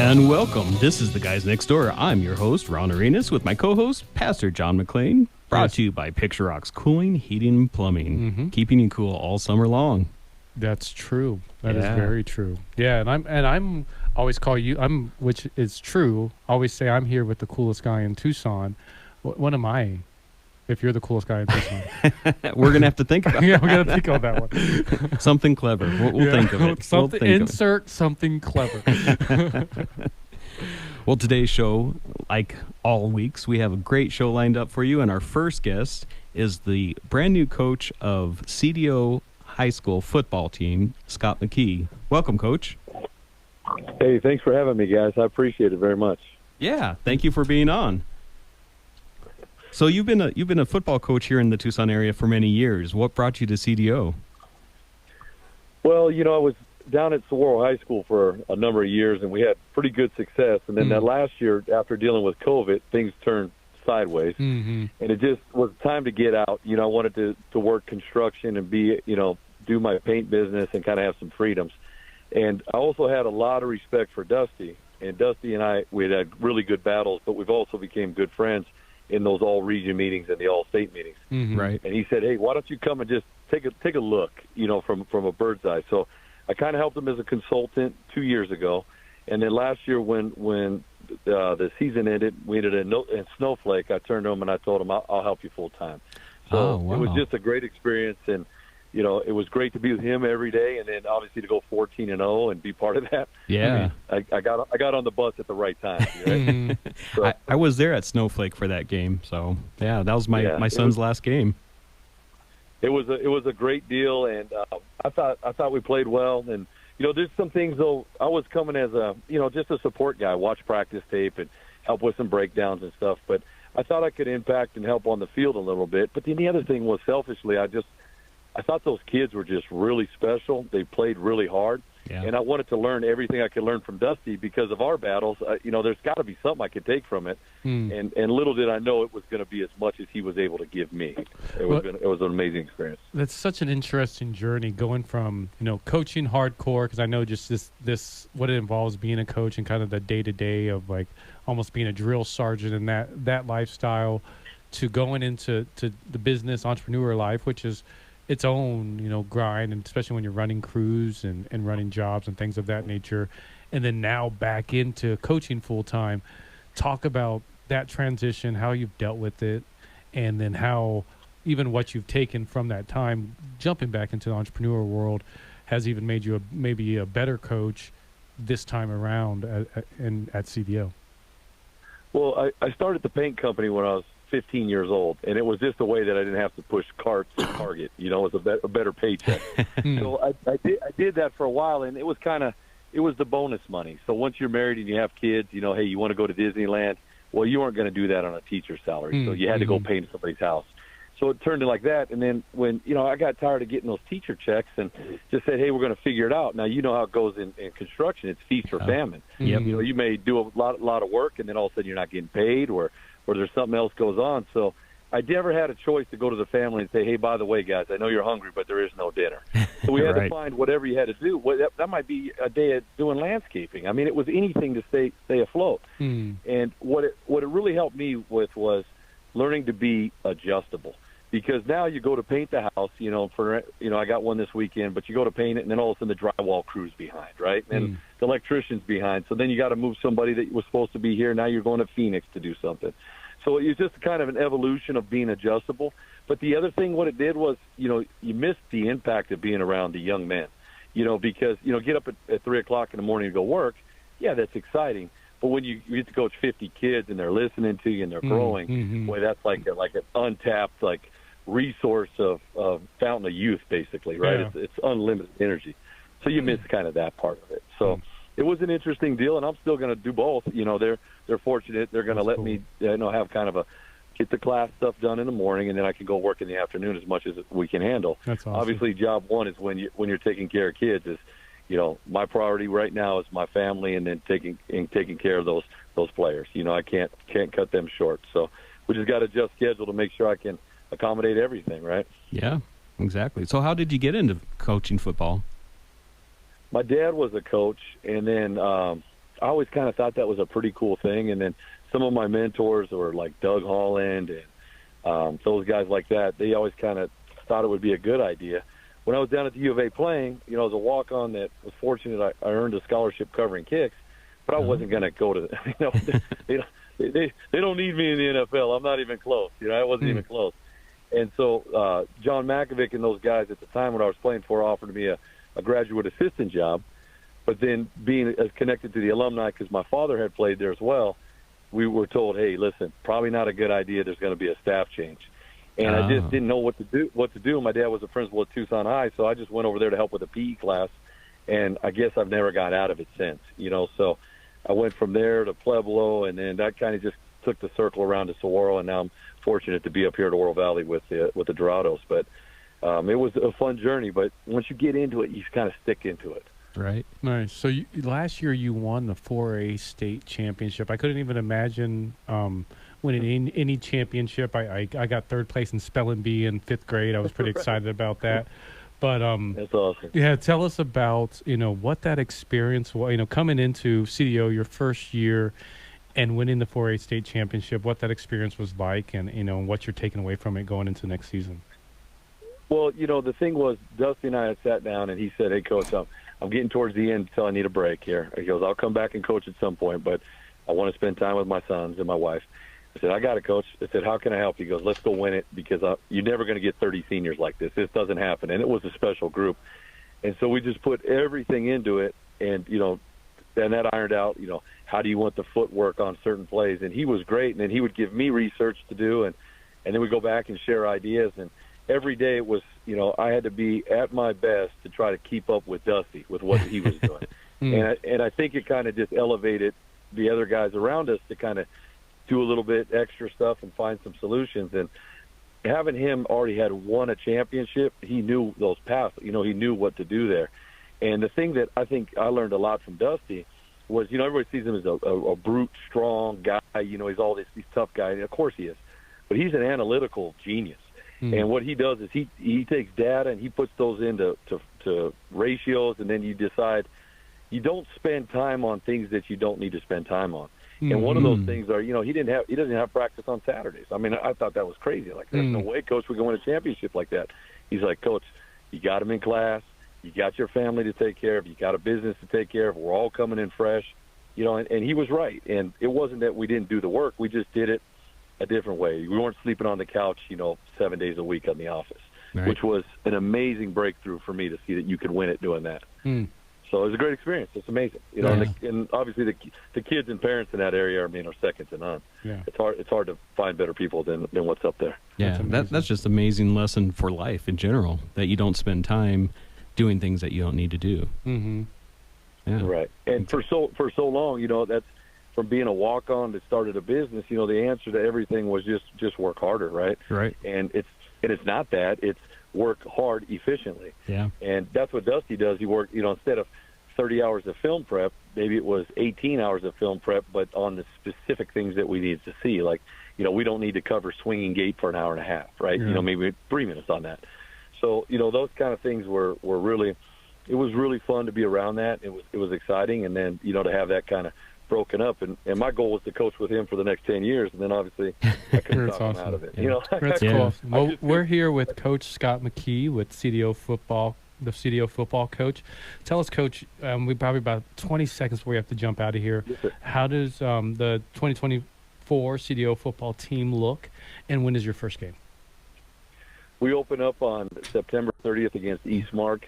And welcome. This is The Guys Next Door. I'm your host, Ron Arenas, with my co-host, Pastor John McLean. Brought to you by Picture Rocks Cooling, Heating, and Plumbing. Keeping you cool all summer long. That's true. That is very true. Yeah, and I'm always call you, which is true, always say I'm here with the coolest guy in Tucson. What am I if you're the coolest guy in Tucson? We're going to have to think about Yeah, we're going to think on that one. something clever. We'll think of it. Something clever. Well, today's show, like all weeks, we have a great show lined up for you. And our first guest is the brand new coach of CDO High School football team, Scott McKee. Welcome, Coach. Hey, thanks for having me, guys. I appreciate it very much. Yeah, thank you for being on. So you've been a football coach here in the Tucson area for many years. What brought you to CDO? Well, I was down at Saguaro High School for a number of years, and we had pretty good success. And then that last year, after dealing with COVID, things turned sideways, and it just was time to get out. I wanted to work construction and be, do my paint business and kind of have some freedoms. And I also had a lot of respect for Dusty. And Dusty and I, we had really good battles, but we've also became good friends in those all-region meetings and the all-state meetings. Right. And he said, hey, why don't you come and just take a look, from a bird's eye. So I kind of helped him as a consultant 2 years ago. And then last year when the season ended, we ended in Snowflake, I turned to him and I told him, I'll help you full-time. So It was just a great experience. And, it was great to be with him every day, and then obviously to go 14-0 and be part of that. Yeah, I got on the bus at the right time. Right? So, I was there at Snowflake for that game. So yeah, that was my son's last game. It was a great deal, and I thought we played well. And there's some things though. I was coming as a just a support guy, watch practice tape and help with some breakdowns and stuff. But I thought I could impact and help on the field a little bit. But then the other thing was, selfishly, I thought those kids were just really special. They played really hard. Yeah. And I wanted to learn everything I could learn from Dusty because of our battles. There's got to be something I could take from it. And little did I know it was going to be as much as he was able to give me. It was an amazing experience. That's such an interesting journey, going from coaching hardcore, because I know just this what it involves being a coach and kind of the day-to-day of like almost being a drill sergeant and that lifestyle, to going into the business entrepreneur life, which is its own, grind, and especially when you're running crews and running jobs and things of that nature. And then now back into coaching full time. Talk about that transition, how you've dealt with it, and then how even what you've taken from that time, jumping back into the entrepreneur world, has even made you maybe a better coach this time around at CDO. Well, I started the paint company when I was 15 years old, and it was just a way that I didn't have to push carts to Target. It was a better paycheck. So I did that for a while, and it was the bonus money. So once you're married and you have kids, hey, you want to go to Disneyland. Well, you weren't going to do that on a teacher's salary, so you had to go paint somebody's house. So it turned into like that. And then when I got tired of getting those teacher checks and just said, hey, we're going to figure it out. Now you know how it goes in construction. It's feast or famine. Yep. You may do a lot of work, and then all of a sudden you're not getting paid, or there's something else goes on. So I never had a choice to go to the family and say, hey, by the way, guys, I know you're hungry, but there is no dinner. So we had to find whatever you had to do. That might be a day of doing landscaping. I mean, it was anything to stay afloat. And what it really helped me with was learning to be adjustable. Because now you go to paint the house, I got one this weekend, but you go to paint it, and then all of a sudden the drywall crew's behind, right? And the electrician's behind. So then you got to move somebody that was supposed to be here. Now you're going to Phoenix to do something. So it's just kind of an evolution of being adjustable. But the other thing, what it did was, you missed the impact of being around the young men, because, get up at 3 o'clock in the morning and go work. Yeah, that's exciting. But when you get to coach 50 kids and they're listening to you and they're growing, boy, that's like an untapped, resource of fountain of youth, basically, right? Yeah. It's unlimited energy. So you miss kind of that part of it. So it was an interesting deal, and I'm still going to do both. They're fortunate. They're going to let me, have kind of get the class stuff done in the morning, and then I can go work in the afternoon as much as we can handle. That's awesome. Obviously, job one is when you're taking care of kids is, my priority right now is my family, and then taking care of those players. I can't cut them short. So we just got to adjust schedule to make sure I can accommodate everything, right? Yeah, exactly. So how did you get into coaching football? My dad was a coach, and then I always kind of thought that was a pretty cool thing. And then some of my mentors were like Doug Holland and those guys like that. They always kind of thought it would be a good idea. When I was down at the U of A playing, you know, as a walk-on that was fortunate, I earned a scholarship covering kicks, but I wasn't going to go to the, you know, they don't need me in the NFL. I'm not even close. You know, I wasn't even close. And so John Makovic and those guys at the time when I was playing for offered me a graduate assistant job. But then being as connected to the alumni because my father had played there as well, we were told, hey, listen, probably not a good idea. There's going to be a staff change. And I just didn't know what to do. My dad was a principal at Tucson High, so I just went over there to help with a PE class. And I guess I've never got out of it since, you know. So I went from there to Pueblo, and then that kind of just took the circle around to Saguaro, and now I'm fortunate to be up here at Oro Valley with the Dorados. But it was a fun journey. But once you get into it, you kind of stick into it. Right. Nice. So last year you won the 4A state championship. I couldn't even imagine winning any championship. I got third place in spelling bee in 5th grade. I was pretty excited about that. But that's awesome. Yeah, tell us about what that experience was. Coming into CDO your first year and winning the 4A state championship. What that experience was like, and what you're taking away from it going into next season. Well, the thing was, Dusty and I had sat down, and he said, "Hey, Coach, I'm getting towards the end, so I need a break here." He goes, "I'll come back and coach at some point, but I want to spend time with my sons and my wife." I said, "I got it, Coach." I said, "How can I help?" He goes, "Let's go win it because you're never going to get 30 seniors like this. This doesn't happen." And it was a special group. And so we just put everything into it, and, then that ironed out, how do you want the footwork on certain plays? And he was great, and then he would give me research to do, and then we go back and share ideas. And every day it was, I had to be at my best to try to keep up with Dusty, with what he was doing. And I think it kind of just elevated the other guys around us to kind of do a little bit extra stuff and find some solutions. And having him already had won a championship, he knew those paths. He knew what to do there. And the thing that I think I learned a lot from Dusty was, everybody sees him as a brute, strong guy. He's all this tough guy. And of course he is. But he's an analytical genius. And what he does is he takes data and he puts those into to ratios, and then you decide. You don't spend time on things that you don't need to spend time on. And one of those things are, he doesn't have practice on Saturdays. I mean, I thought that was crazy. Like, there's no way, Coach, we're going to win a championship like that. He's like, "Coach, you got him in class. You got your family to take care of. You got a business to take care of. We're all coming in fresh." And he was right. And it wasn't that we didn't do the work. We just did it a different way. We weren't sleeping on the couch, 7 days a week in the office, which was an amazing breakthrough for me to see that you could win it doing that. So it was a great experience. It's amazing, and obviously the kids and parents in that area are second to none. Yeah. It's hard to find better people than what's up there. Yeah, that's just an amazing lesson for life in general, that you don't spend time doing things that you don't need to do. Yeah. Right. And for so long, that's from being a walk-on that started a business. The answer to everything was just work harder, right? Right. And it's not that. It's work hard efficiently. Yeah. And that's what Dusty does. He worked, instead of 30 hours of film prep, maybe it was 18 hours of film prep, but on the specific things that we needed to see. Like, we don't need to cover swinging gate for an hour and a half, right? Yeah. Maybe 3 minutes on that. So, those kind of things were really, it was really fun to be around that. It was exciting. And then, to have that kind of broken up, and my goal was to coach with him for the next 10 years, and then obviously I couldn't talk him out of it. That's cool. Well, we're here with Coach Scott McKee with CDO football, the CDO football coach. Tell us, Coach, we probably about 20 seconds before we have to jump out of here. Yes, how does the 2024 CDO football team look, and when is your first game? We open up on September 30th against Eastmark,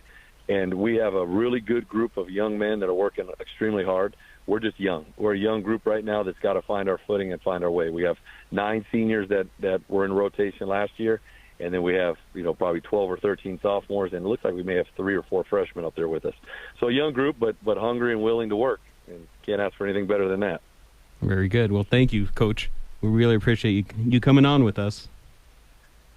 and we have a really good group of young men that are working extremely hard. We're just young. We're a young group right now that's got to find our footing and find our way. We have 9 seniors that were in rotation last year, and then we have, probably 12 or 13 sophomores, and it looks like we may have 3 or 4 freshmen up there with us. So a young group, but hungry and willing to work, and can't ask for anything better than that. Very good. Well, thank you, Coach. We really appreciate you coming on with us.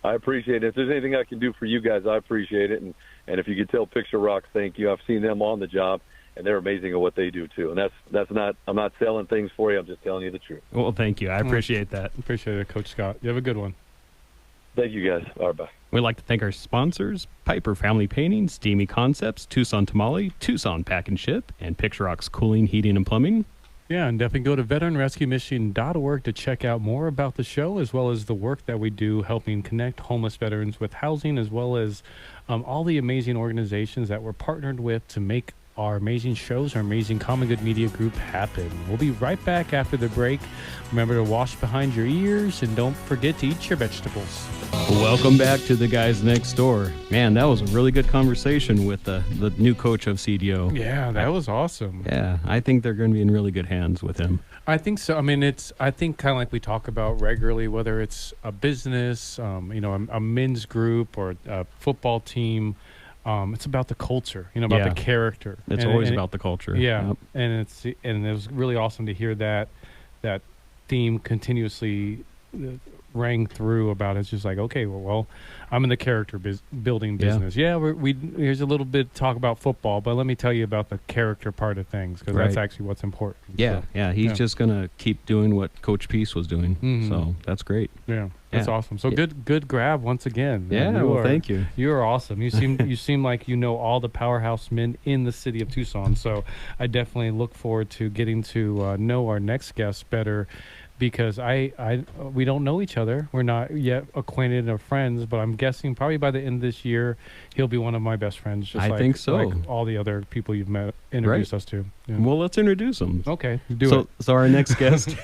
I appreciate it. If there's anything I can do for you guys, I appreciate it. And if you could tell Picture Rocks thank you. I've seen them on the job, and they're amazing at what they do too. And that's not, I'm not selling things for you. I'm just telling you the truth. Well, thank you. I appreciate that. Appreciate it, Coach Scott. You have a good one. Thank you, guys. All right, bye. We'd like to thank our sponsors, Piper Family Painting, Steamy Concepts, Tucson Tamale, Tucson Pack and Ship, and Picture Rocks Cooling, Heating, and Plumbing. Yeah, and definitely go to veteranrescuemission.org to check out more about the show, as well as the work that we do helping connect homeless veterans with housing, as well as all the amazing organizations that we're partnered with to make our amazing shows, our amazing Common Good Media Group happen. We'll be right back after the break. Remember to wash behind your ears and don't forget to eat your vegetables. Welcome back to the guys next door. Man, that was a really good conversation with the new coach of CDO. Yeah, that was awesome. Yeah, I think they're going to be in really good hands with him. I think so. I mean, I think kind of like we talk about regularly, whether it's a business, a men's group or a football team. It's about the culture, about the character. It's always about the culture. Yeah, yep. And it was really awesome to hear that theme continuously rang through about. It's just like, okay, well, I'm in the character building business. Yeah, here's a little bit talk about football, but let me tell you about the character part of things, because that's actually what's important. Yeah, so, he's just gonna keep doing what Coach Peace was doing. Mm-hmm. So that's great. Yeah, that's awesome. So good grab once again. Yeah, thank you. You are awesome. You seem like you know all the powerhouse men in the city of Tucson. So I definitely look forward to getting to know our next guest better. Because we don't know each other. We're not yet acquainted or friends, but I'm guessing probably by the end of this year, he'll be one of my best friends. I think so. Like all the other people you've introduced us to. Yeah. Well, let's introduce them. Okay, do it. So our next guest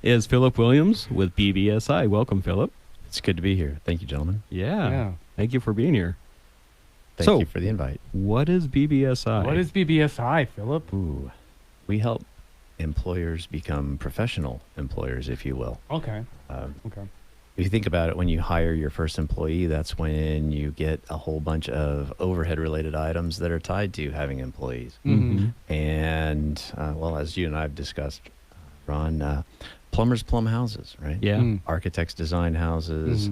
is Philip Williams with BBSI. Welcome, Philip. It's good to be here. Thank you, gentlemen. Yeah. Thank you for being here. Thank you for the invite. What is BBSI? What is BBSI, Philip? Ooh, we help employers become professional employers, if you will. Okay. Okay. If you think about it, when you hire your first employee, that's when you get a whole bunch of overhead-related items that are tied to having employees. Mm-hmm. And, as you and I have discussed, Ron, plumbers plumb houses, right? Yeah. Mm. Architects design houses,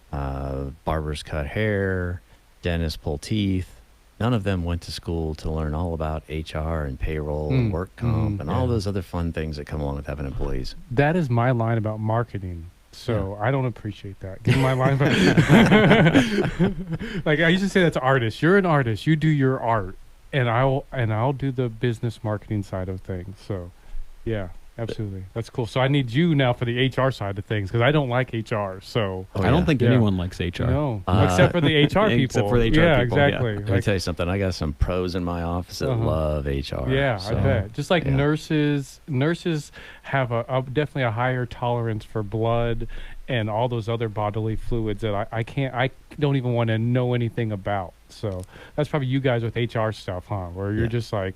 barbers cut hair, dentists pull teeth. None of them went to school to learn all about HR and payroll and work comp and all those other fun things that come along with having employees. That is my line about marketing. So I don't appreciate that. Give my line about like I used to say that's artist. You're an artist. You do your art, and I'll do the business marketing side of things. So, yeah. Absolutely. That's cool. So I need you now for the HR side of things, because I don't like HR. So I don't think anyone likes HR. No, except for the HR people. Except for the HR people. Exactly. Let me tell you something. I got some pros in my office that love HR. Yeah, so, I bet. Just like nurses have definitely a higher tolerance for blood and all those other bodily fluids that I don't even want to know anything about. So that's probably you guys with HR stuff, huh? Where you're just like,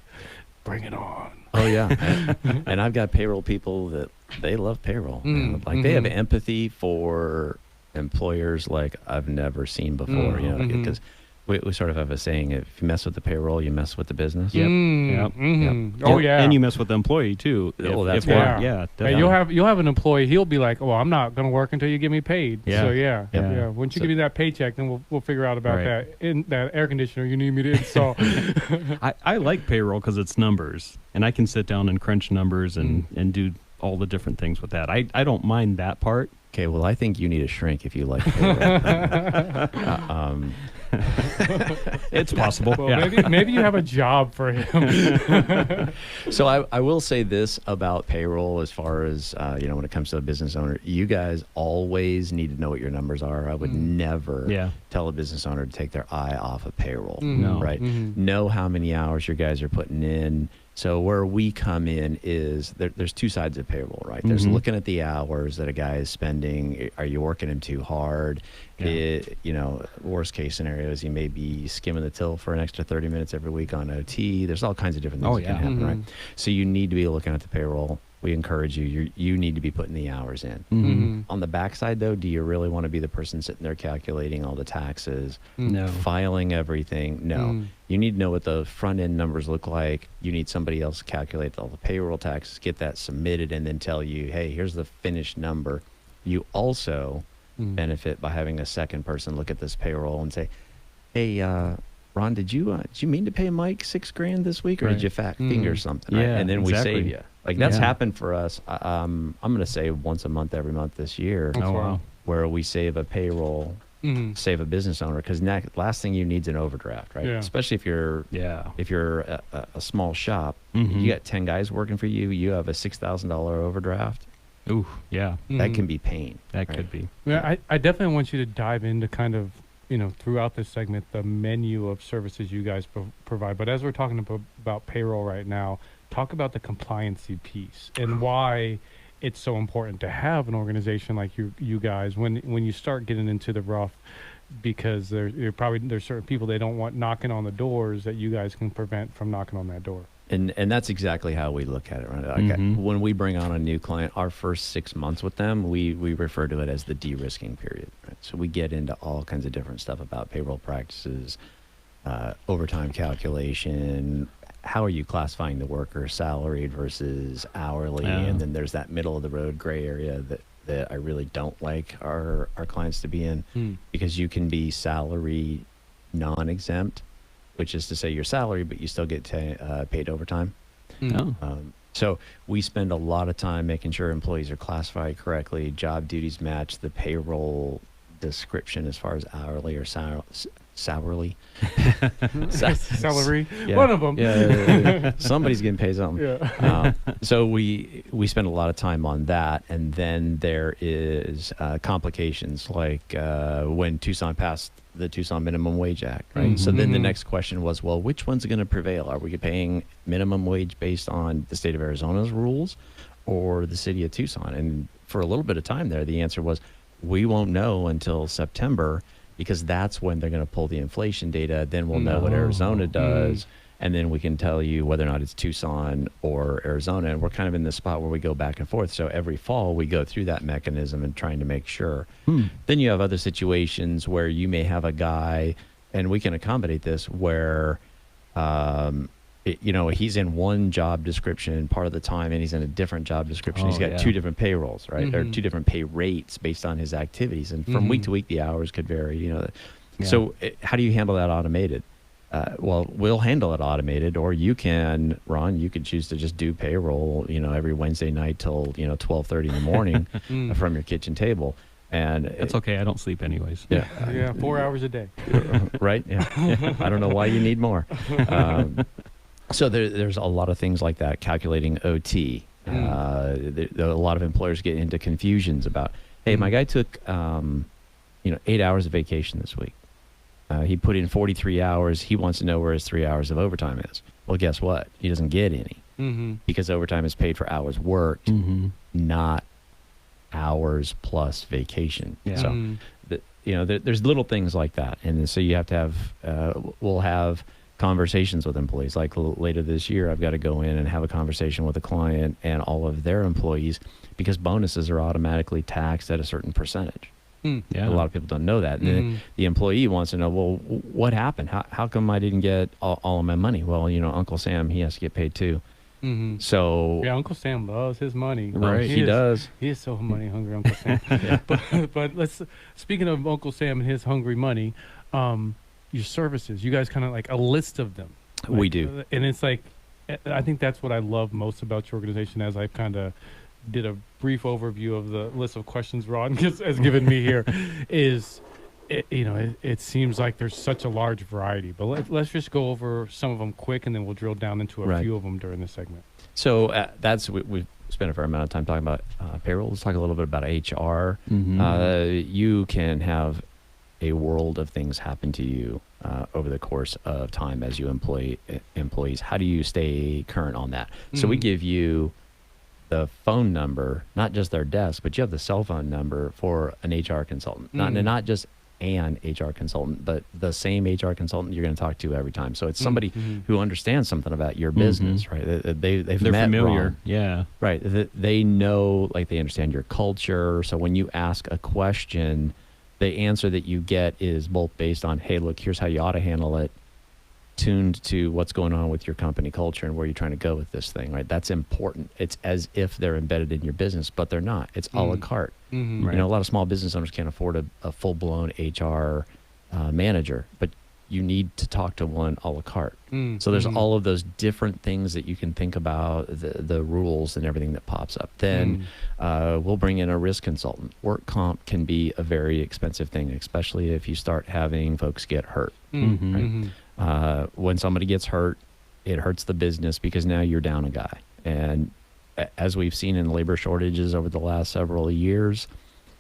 bring it on. Oh, yeah. And I've got payroll people that they love payroll. They have empathy for employers like I've never seen before, because we sort of have a saying, if you mess with the payroll, you mess with the business. Yep. Oh, yeah. And you mess with the employee, too. That's right. Yeah. Hey, you'll have an employee, he'll be like, oh, I'm not going to work until you give me paid. Yeah. So, Once you give me that paycheck, then we'll figure out about that air conditioner you need me to install. I like payroll because it's numbers, and I can sit down and crunch numbers and do all the different things with that. I don't mind that part. Okay, well, I think you need a shrink if you like payroll. It's possible. Well, maybe you have a job for him. So I will say this about payroll, as far as when it comes to a business owner, you guys always need to know what your numbers are. I would never tell a business owner to take their eye off of payroll. No. Right? Know how many hours your guys are putting in. So where we come in is there's two sides of payroll, right? There's looking at the hours that a guy is spending. Are you working him too hard? Worst case scenario is he may be skimming the till for an extra 30 minutes every week on OT. There's all kinds of different things that can happen, right? So you need to be looking at the payroll. We encourage you. You need to be putting the hours in. On the backside, though, do you really want to be the person sitting there calculating all the taxes, filing everything? No. You need to know what the front end numbers look like. You need somebody else to calculate all the payroll taxes, get that submitted, and then tell you, hey, here's the finished number. You also benefit by having a second person look at this payroll and say, hey, Ron, did you mean to pay Mike $6,000 this week, or did you fat finger something? Yeah, and then we save you. Like that's Yeah. happened for us. I'm going to say once a month, every month this year, Oh, wow. where we save a payroll save a business owner, because last thing you need is an overdraft, right? Yeah. Especially if you're a small shop, you got 10 guys working for you, you have a $6,000 overdraft. Ooh, yeah. That can be pain. That right? could be. Yeah, I definitely want you to dive into kind of, throughout this segment, the menu of services you guys provide. But as we're talking about payroll right now, talk about the compliancy piece and why it's so important to have an organization like you guys when you start getting into the rough, because there's certain people they don't want knocking on the doors that you guys can prevent from knocking on that door. And that's exactly how we look at it, right? Like when we bring on a new client, our first 6 months with them, we refer to it as the de-risking period, right? So we get into all kinds of different stuff about payroll practices, overtime calculation, how are you classifying the worker, salaried versus hourly, and then there's that middle of the road gray area that I really don't like our clients to be in, because you can be salary non-exempt, which is to say your salary, but you still get paid overtime. So we spend a lot of time making sure employees are classified correctly, job duties match the payroll description as far as hourly or salary. Salary, Yeah. one of them. Yeah. Somebody's getting paid something. Yeah. So we spend a lot of time on that, and then there is complications like when Tucson passed the Tucson Minimum Wage Act, right? So then the next question was, well, which one's going to prevail? Are we paying minimum wage based on the state of Arizona's rules or the city of Tucson? And for a little bit of time there, the answer was, we won't know until September, because that's when they're going to pull the inflation data. Then we'll know what Arizona does, and then we can tell you whether or not it's Tucson or Arizona. And we're kind of in this spot where we go back and forth. So every fall we go through that mechanism and trying to make sure. Then you have other situations where you may have a guy, and we can accommodate this, where he's in one job description part of the time, and he's in a different job description. He's got two different payrolls, right? Or two different pay rates based on his activities, and from week to week the hours could vary. So how do you handle that automated? Well, we'll handle it automated, or you can, Ron, you could choose to just do payroll, every Wednesday night till 12:30 in the morning from your kitchen table. And that's okay. I don't sleep anyways. Yeah, 4 hours a day. Right? Yeah. I don't know why you need more. So there's a lot of things like that, calculating OT. A lot of employers get into confusions about, hey, my guy took 8 hours of vacation this week. He put in 43 hours. He wants to know where his 3 hours of overtime is. Well, guess what? He doesn't get any, because overtime is paid for hours worked, not hours plus vacation. So there's little things like that, and so you have to have we'll have conversations with employees. Like later this year, I've got to go in and have a conversation with a client and all of their employees, because bonuses are automatically taxed at a certain percentage. A lot of people don't know that. And then the employee wants to know, well, what happened? How come I didn't get all of my money? Well, Uncle Sam, he has to get paid too. So Uncle Sam loves his money. Right, he does. He is so money hungry, Uncle Sam. But speaking of Uncle Sam and his hungry money, your services, you guys kind of like a list of them. We do. And it's like, I think that's what I love most about your organization, as I've kind of did a brief overview of the list of questions Ron has given me here, is, it seems like there's such a large variety. But let's just go over some of them quick, and then we'll drill down into a few of them during this segment. So we've spent a fair amount of time talking about payroll. Let's talk a little bit about HR. You can have a world of things happen to you over the course of time as you employees. How do you stay current on that? So we give you the phone number, not just their desk, but you have the cell phone number for an HR consultant. Not just an HR consultant, but the same HR consultant you're going to talk to every time. So it's somebody who understands something about your business, right? They're met familiar. Ron. Yeah. Right. They know, like, they understand your culture. So when you ask a question, the answer that you get is both based on, hey, look, here's how you ought to handle it, tuned to what's going on with your company culture and where you're trying to go with this thing, right? That's important. It's as if they're embedded in your business, but they're not. It's a la carte. Right. A lot of small business owners can't afford a full-blown HR manager, but you need to talk to one a la carte. Mm, So there's mhm. all of those different things that you can think about, the rules and everything that pops up. Then we'll bring in a risk consultant. Work comp can be a very expensive thing, especially if you start having folks get hurt. Mm, Mhm. mhm. When somebody gets hurt, it hurts the business because now you're down a guy. And as we've seen in labor shortages over the last several years,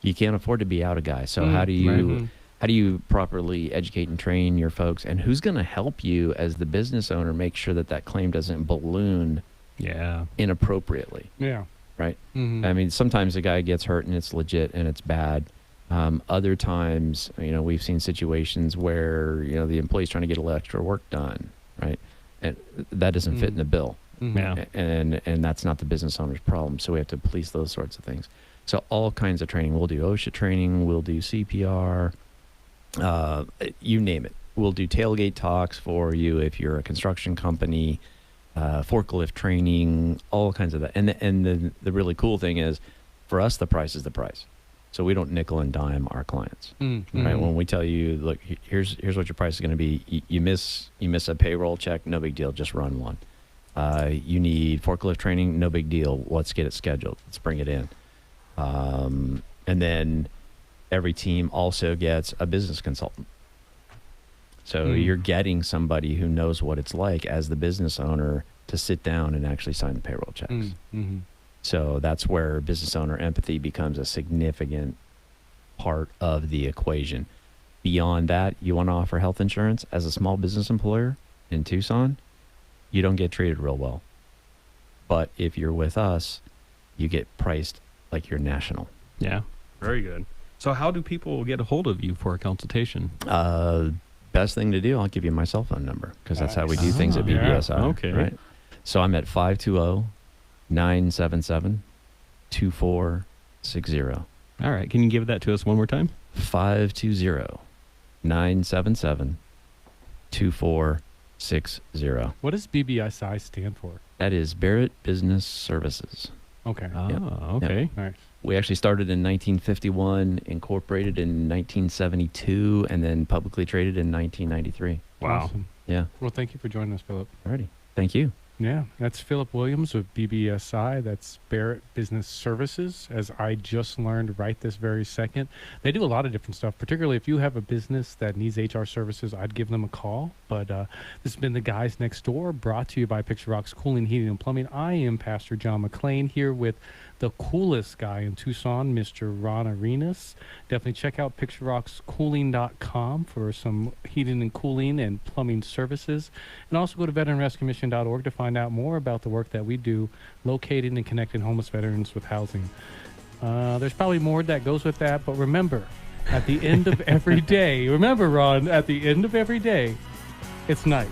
you can't afford to be out a guy. So Mm, how do you right. how do you properly educate and train your folks? And who's going to help you as the business owner make sure that that claim doesn't balloon Yeah. inappropriately, Yeah. right? Mhm. I mean, sometimes a guy gets hurt and it's legit and it's bad. Other times, we've seen situations where, the employee's trying to get a little extra work done, right? And that doesn't fit in the bill. Mhm. Yeah. And that's not the business owner's problem. So we have to police those sorts of things. So all kinds of training. We'll do OSHA training. We'll do CPR. You name it. We'll do tailgate talks for you if you're a construction company, forklift training, all kinds of that. And the really cool thing is, for us, the price is the price. So we don't nickel and dime our clients. Mm, Right? mhm. When we tell you, look, here's what your price is going to be. You miss a payroll check, no big deal. Just run one. You need forklift training, no big deal. Let's get it scheduled. Let's bring it in. And then every team also gets a business consultant. So Mm. you're getting somebody who knows what it's like as the business owner to sit down and actually sign the payroll checks. Mm, mhm. So that's where business owner empathy becomes a significant part of the equation. Beyond that, you want to offer health insurance as a small business employer in Tucson, you don't get treated real well. But if you're with us, you get priced like you're national. Yeah. Very good. So how do people get a hold of you for a consultation? Best thing to do, I'll give you my cell phone number because that's how we do Nice. things at Ah, yeah. BBSI. Okay. Right? So I'm at 520-977-2460. All right. Can you give that to us one more time? 520-977-2460. What does BBSI stand for? That is Barrett Business Services. Okay. Oh, okay. Nice. We actually started in 1951, incorporated in 1972, and then publicly traded in 1993. Wow. Awesome. Yeah. Well, thank you for joining us, Philip. Alrighty. Thank you. Yeah, that's Philip Williams of BBSI. That's Barrett Business Services, as I just learned right this very second. They do a lot of different stuff, particularly if you have a business that needs HR services, I'd give them a call. But this has been The Guys Next Door, brought to you by Picture Rocks Cooling, Heating, and Plumbing. I am Pastor John McClain here with the coolest guy in Tucson, Mr. Ron Arenas. Definitely check out picturerockscooling.com for some heating and cooling and plumbing services. And also go to veteranrescuemission.org to find out more about the work that we do locating and connecting homeless veterans with housing. There's probably more that goes with that, but remember, at the end of every day, remember, Ron, at the end of every day, it's night.